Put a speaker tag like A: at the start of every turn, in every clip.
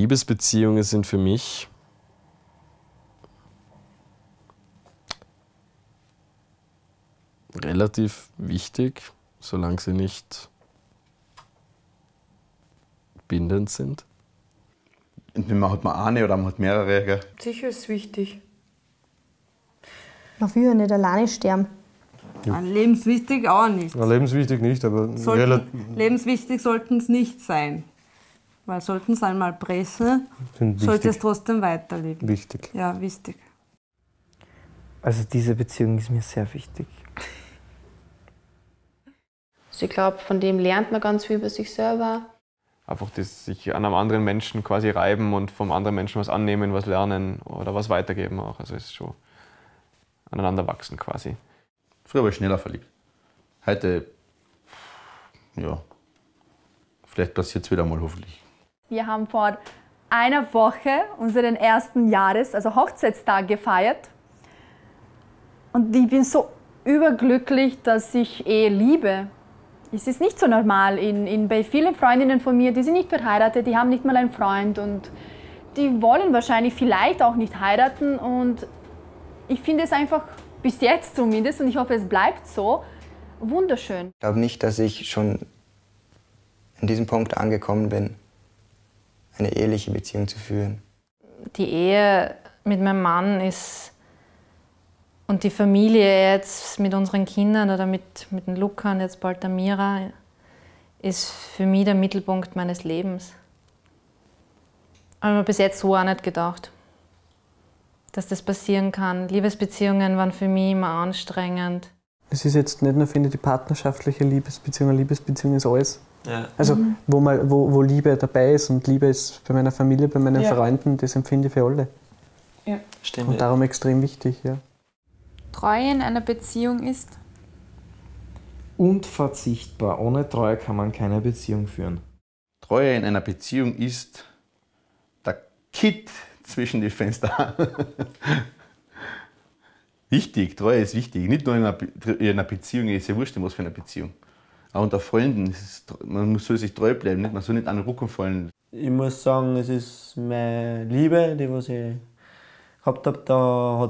A: Liebesbeziehungen sind für mich relativ wichtig, solange sie nicht bindend sind.
B: Entweder hat man eine oder man hat mehrere. Gell?
C: Sicher ist es wichtig.
D: Man will ja nicht alleine sterben.
C: Ja. Lebenswichtig auch nicht.
E: Ja, lebenswichtig nicht, aber
C: Lebenswichtig sollten es nicht sein. Weil sollten es einmal brechen, sollte es trotzdem weiterleben.
E: Wichtig.
C: Ja, wichtig.
F: Also diese Beziehung ist mir sehr wichtig.
G: Also ich glaube, von dem lernt man ganz viel über sich selber.
H: Einfach das sich an einem anderen Menschen quasi reiben und vom anderen Menschen was annehmen, was lernen oder was weitergeben auch. Also es ist schon aneinander wachsen quasi.
B: Früher war ich schneller verliebt. Heute, ja, vielleicht passiert es wieder mal hoffentlich.
I: Wir haben vor einer Woche unseren ersten also Hochzeitstag gefeiert. Und ich bin so überglücklich, dass ich Ehe liebe. Es ist nicht so normal. Bei vielen Freundinnen von mir, die sind nicht verheiratet, die haben nicht mal einen Freund und die wollen wahrscheinlich vielleicht auch nicht heiraten. Und ich finde es einfach, bis jetzt zumindest, und ich hoffe, es bleibt so, wunderschön.
F: Ich glaube nicht, dass ich schon an diesem Punkt angekommen bin, eine eheliche Beziehung zu führen.
J: Die Ehe mit meinem Mann ist und die Familie jetzt mit unseren Kindern oder mit dem Luca und jetzt bald der Mira ist für mich der Mittelpunkt meines Lebens. Aber ich habe bis jetzt so auch nicht gedacht, dass das passieren kann. Liebesbeziehungen waren für mich immer anstrengend.
K: Es ist jetzt nicht nur, finde ich, die partnerschaftliche Liebesbeziehung, eine Liebesbeziehung ist alles.
L: Ja.
K: Also wo Liebe dabei ist und Liebe ist bei meiner Familie, bei meinen Freunden, das empfinde ich für alle.
L: Ja. Stimmt.
K: Und darum extrem wichtig, ja.
M: Treue in einer Beziehung ist?
L: Unverzichtbar. Ohne Treue kann man keine Beziehung führen.
B: Treue in einer Beziehung ist der Kitt zwischen die Fenster. Wichtig, Treue ist wichtig. Nicht nur in einer Beziehung, ist ja wurscht, was für eine Beziehung. Auch unter Freunden, man soll sich treu bleiben, man soll nicht an den Rücken fallen.
N: Ich muss sagen, es ist meine Liebe, die was ich gehabt habe. Da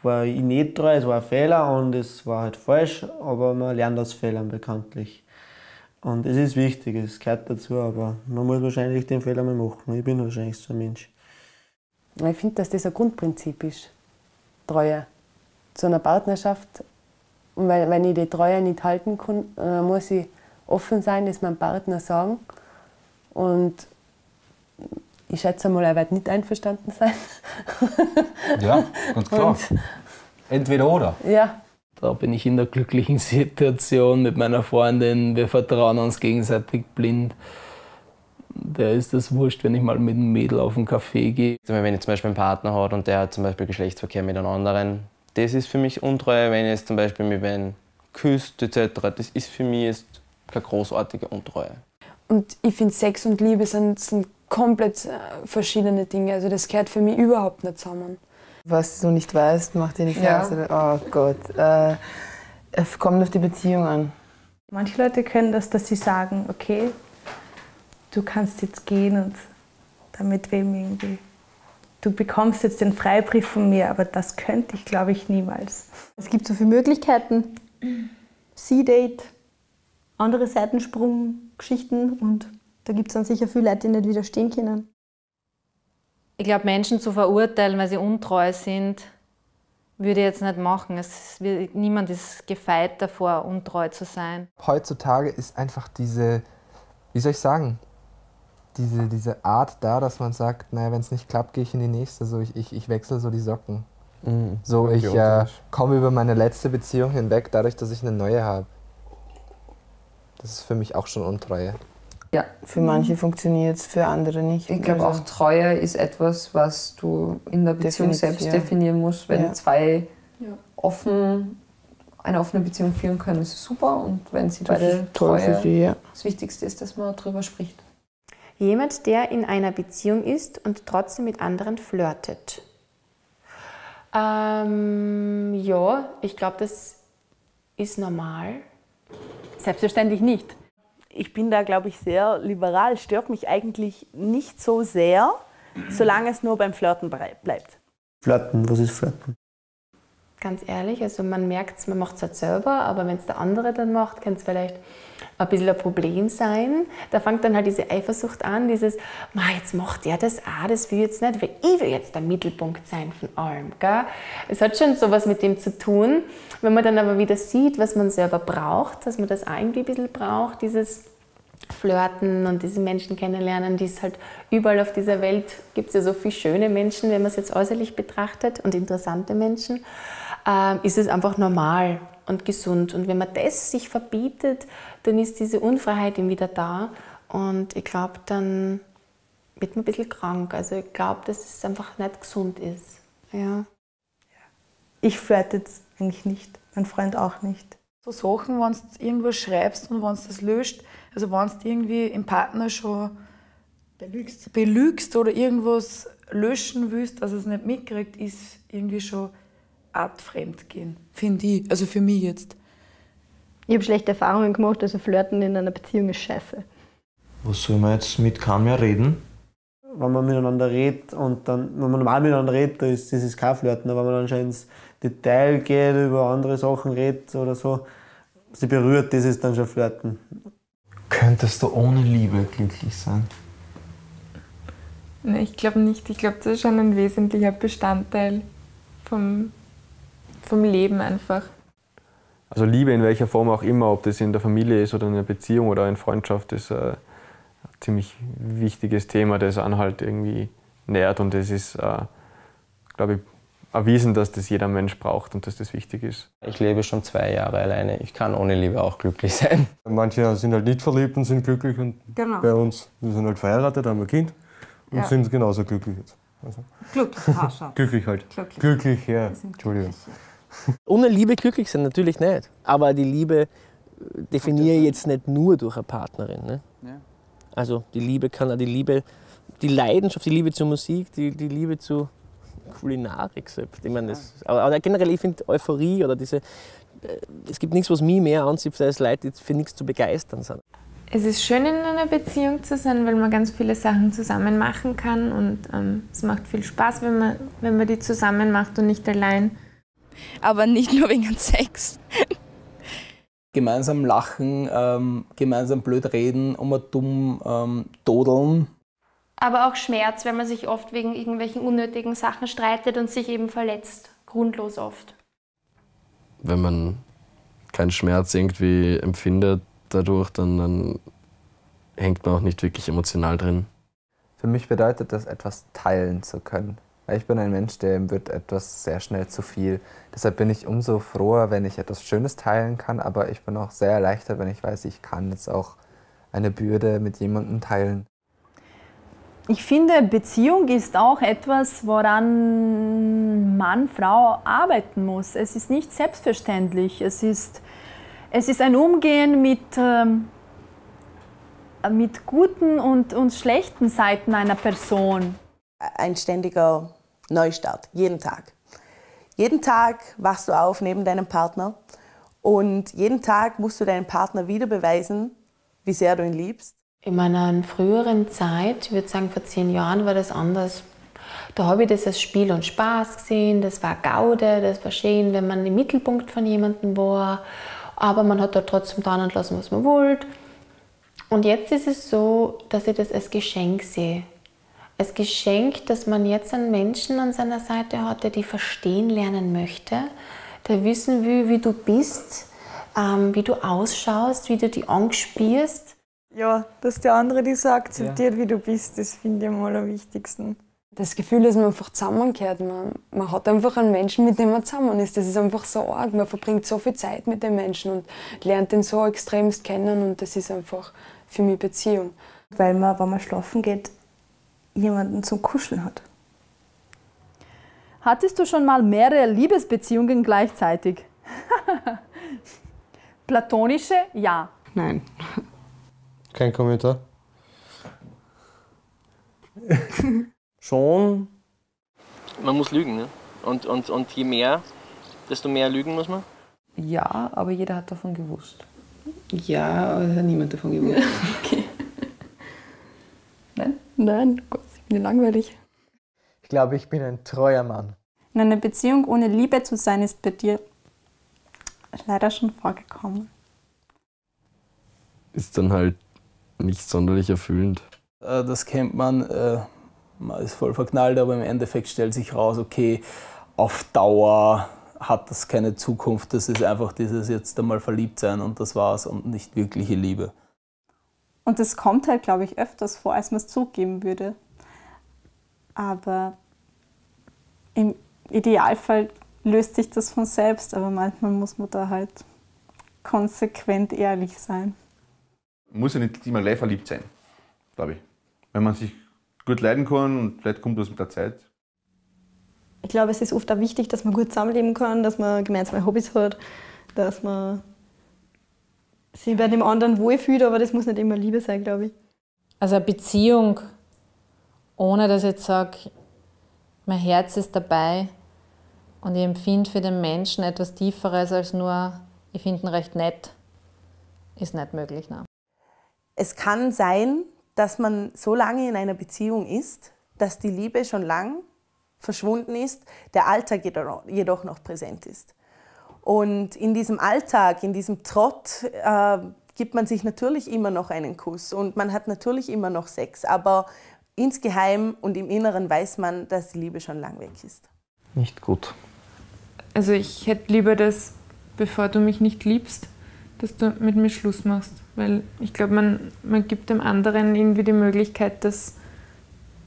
N: war ich nicht treu, es war ein Fehler und es war halt falsch, aber man lernt aus Fehlern bekanntlich. Und es ist wichtig, es gehört dazu, aber man muss wahrscheinlich den Fehler mal machen. Ich bin wahrscheinlich so ein Mensch.
O: Ich finde, dass das ein Grundprinzip ist, Treue zu einer Partnerschaft. Und wenn ich die Treue nicht halten kann, muss ich offen sein, das meinem Partner sagen. Und ich schätze mal, er wird nicht einverstanden sein.
P: Ja, ganz klar.
O: Und
P: entweder oder.
O: Ja.
Q: Da bin ich in der glücklichen Situation mit meiner Freundin. Wir vertrauen uns gegenseitig blind. Der ist das wurscht, wenn ich mal mit einem Mädel auf einen Café gehe.
R: Wenn ich zum Beispiel einen Partner habe und der hat zum Beispiel Geschlechtsverkehr mit einem anderen, das ist für mich Untreue. Wenn ich jetzt zum Beispiel mit wen küsst etc., das ist für mich jetzt keine großartige Untreue.
C: Und ich finde, Sex und Liebe sind komplett verschiedene Dinge. Also das gehört für mich überhaupt nicht zusammen.
S: Was du nicht weißt, macht dir nicht aus. Oh Gott. Es kommt auf die Beziehung an.
D: Manche Leute können das, dass sie sagen, okay, du kannst jetzt gehen und damit wem irgendwie. Du bekommst jetzt den Freibrief von mir, aber das könnte ich, glaube ich, niemals. Es gibt so viele Möglichkeiten. C-Date, andere Seitensprung-Geschichten und da gibt es dann sicher viele Leute, die nicht widerstehen können.
J: Ich glaube, Menschen zu verurteilen, weil sie untreu sind, würde ich jetzt nicht machen. Niemand ist gefeit davor, untreu zu sein.
F: Heutzutage ist einfach diese, wie soll ich sagen, diese Art da, dass man sagt, naja, wenn es nicht klappt, gehe ich in die nächste. So, ich wechsle so die Socken. So, ich komme über meine letzte Beziehung hinweg, dadurch, dass ich eine neue habe. Das ist für mich auch schon Untreue.
S: Ja, für manche funktioniert es, für andere nicht.
M: Ich glaube auch, Treue ist etwas, was du in der Beziehung selbst definieren musst. Wenn zwei eine offene Beziehung führen können, ist es super. Und wenn sie beide Treue, das Wichtigste ist, dass man darüber spricht.
G: Jemand, der in einer Beziehung ist und trotzdem mit anderen flirtet. Ja, ich glaube, das ist normal.
I: Selbstverständlich nicht.
D: Ich bin da, glaube ich, sehr liberal. Stört mich eigentlich nicht so sehr, solange es nur beim Flirten bleibt.
N: Flirten, was ist Flirten?
G: Ganz ehrlich, also man merkt es, man macht es halt selber, aber wenn es der andere dann macht, kann es vielleicht ein bisschen ein Problem sein. Da fängt dann halt diese Eifersucht an, dieses, jetzt macht er das auch, das will ich jetzt nicht, weil ich will jetzt der Mittelpunkt sein von allem. Gell? Es hat schon sowas mit dem zu tun. Wenn man dann aber wieder sieht, was man selber braucht, dass man das auch irgendwie ein bisschen braucht, dieses Flirten und diese Menschen kennenlernen, die es halt überall auf dieser Welt gibt, es ja so viele schöne Menschen, wenn man es jetzt äußerlich betrachtet und interessante Menschen, ist es einfach normal und gesund. Und wenn man das sich verbietet, dann ist diese Unfreiheit ihm wieder da. Und ich glaube, dann wird man ein bisschen krank. Also ich glaube, dass es einfach nicht gesund ist. Ja.
D: Ich flirte jetzt eigentlich nicht, mein Freund auch nicht.
E: So Sachen, wenn du irgendwas schreibst und wenn du das löscht, also wenn du irgendwie im Partner schon belügst oder irgendwas löschen willst, dass er es nicht mitkriegt, ist irgendwie schon Art Fremdgehen, finde ich. Also für mich jetzt.
I: Ich habe schlechte Erfahrungen gemacht, also Flirten in einer Beziehung ist scheiße.
L: Was soll man jetzt mit keinem mehr reden?
N: Wenn man miteinander redet und dann, wenn man normal miteinander redet, das ist kein Flirten. Aber wenn man dann schon ins Detail geht, über andere Sachen redet oder so, sie berührt, das ist dann schon Flirten.
L: Könntest du ohne Liebe glücklich sein?
E: Nein, ich glaube nicht. Ich glaube, das ist schon ein wesentlicher Bestandteil vom Leben einfach.
H: Also Liebe in welcher Form auch immer, ob das in der Familie ist oder in einer Beziehung oder in Freundschaft, ist ein ziemlich wichtiges Thema, das einen halt irgendwie nährt. Und es ist, glaube ich, erwiesen, dass das jeder Mensch braucht und dass das wichtig ist.
R: Ich lebe schon 2 Jahre alleine. Ich kann ohne Liebe auch glücklich sein.
T: Manche sind halt nicht verliebt und sind glücklich. Und bei uns, wir sind halt verheiratet, haben ein Kind und sind genauso glücklich jetzt. Also, glücklich halt. Glücklich, ja. Entschuldigung.
U: Ohne Liebe glücklich sein natürlich nicht. Aber die Liebe definiere ich jetzt nicht nur durch eine Partnerin. Ne? Ja. Also die Liebe kann auch die Leidenschaft, die Liebe zur Musik, die Liebe zu Kulinarik selbst. Ich meine, aber generell, ich finde Euphorie oder diese, es gibt nichts, was mich mehr anzieht, als Leute, die für nichts zu begeistern sind.
E: Es ist schön, in einer Beziehung zu sein, weil man ganz viele Sachen zusammen machen kann und es macht viel Spaß, wenn man die zusammen macht und nicht allein.
V: Aber nicht nur wegen Sex.
Q: Gemeinsam lachen, gemeinsam blöd reden, immer dumm dodeln.
W: Aber auch Schmerz, wenn man sich oft wegen irgendwelchen unnötigen Sachen streitet und sich eben verletzt. Grundlos oft.
A: Wenn man keinen Schmerz irgendwie empfindet dadurch, dann hängt man auch nicht wirklich emotional drin.
F: Für mich bedeutet das, etwas teilen zu können. Weil ich bin ein Mensch, dem wird etwas sehr schnell zu viel. Deshalb bin ich umso froher, wenn ich etwas Schönes teilen kann, aber ich bin auch sehr erleichtert, wenn ich weiß, ich kann jetzt auch eine Bürde mit jemandem teilen.
I: Ich finde, Beziehung ist auch etwas, woran Mann, Frau arbeiten muss. Es ist nicht selbstverständlich. Es ist ein Umgehen mit guten und schlechten Seiten einer Person.
D: Ein ständiger Neustart, jeden Tag. Jeden Tag wachst du auf neben deinem Partner und jeden Tag musst du deinem Partner wieder beweisen, wie sehr du ihn liebst.
G: In meiner früheren Zeit, ich würde sagen vor 10 Jahren, war das anders. Da habe ich das als Spiel und Spaß gesehen, das war Gaude, das war schön, wenn man im Mittelpunkt von jemandem war, aber man hat da trotzdem da lassen, was man wollte. Und jetzt ist es so, dass ich das als Geschenk sehe. Als Geschenk, dass man jetzt einen Menschen an seiner Seite hat, der dich verstehen lernen möchte, der wissen will, wie du bist, wie du ausschaust, wie du die Angst spürst.
E: Ja, dass der andere dich so akzeptiert, wie du bist, das finde ich am allerwichtigsten.
O: Das Gefühl, dass man einfach zusammengehört. Man hat einfach einen Menschen, mit dem man zusammen ist. Das ist einfach so arg. Man verbringt so viel Zeit mit dem Menschen und lernt ihn so extremst kennen. Und das ist einfach für mich Beziehung.
D: Weil man, wenn man schlafen geht, jemanden zum Kuscheln hat.
I: Hattest du schon mal mehrere Liebesbeziehungen gleichzeitig? Platonische? Ja.
D: Nein.
T: Kein Kommentar.
U: Schon. Man muss lügen, ne? Und je mehr, desto mehr lügen muss man.
M: Ja, aber jeder hat davon gewusst.
S: Ja, aber es hat niemand davon gewusst.
I: Okay. Nein? Nein, Gott, ich bin langweilig.
B: Ich glaube, ich bin ein treuer Mann.
I: In einer Beziehung ohne Liebe zu sein, ist bei dir leider schon vorgekommen.
A: Ist dann halt nicht sonderlich erfüllend.
Q: Das kennt man, man ist voll verknallt, aber im Endeffekt stellt sich raus, okay, auf Dauer hat das keine Zukunft, das ist einfach dieses jetzt einmal verliebt sein und das war's und nicht wirkliche Liebe.
I: Und das kommt halt, glaube ich, öfters vor, als man es zugeben würde. Aber im Idealfall löst sich das von selbst, aber manchmal muss man da halt konsequent ehrlich sein.
K: Man muss ja nicht immer gleich verliebt sein, glaube ich. Wenn man sich gut leiden kann und vielleicht kommt das mit der Zeit.
P: Ich glaube, es ist oft auch wichtig, dass man gut zusammenleben kann, dass man gemeinsame Hobbys hat, dass man sich bei dem anderen wohlfühlt, aber das muss nicht immer Liebe sein, glaube ich.
J: Also eine Beziehung, ohne dass ich jetzt sage, mein Herz ist dabei und ich empfinde für den Menschen etwas Tieferes als nur, ich finde ihn recht nett, ist nicht möglich. Nein.
D: Es kann sein, dass man so lange in einer Beziehung ist, dass die Liebe schon lang verschwunden ist, der Alltag jedoch noch präsent ist. Und in diesem Alltag, in diesem Trott, gibt man sich natürlich immer noch einen Kuss und man hat natürlich immer noch Sex, aber insgeheim und im Inneren weiß man, dass die Liebe schon lang weg ist.
E: Nicht gut. Also ich hätte lieber das, bevor du mich nicht liebst, dass du mit mir Schluss machst. Weil ich glaube, man gibt dem anderen irgendwie die Möglichkeit, dass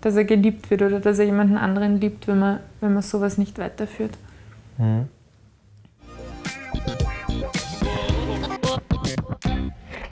E: er geliebt wird oder dass er jemanden anderen liebt, wenn man sowas nicht weiterführt.
F: Mhm.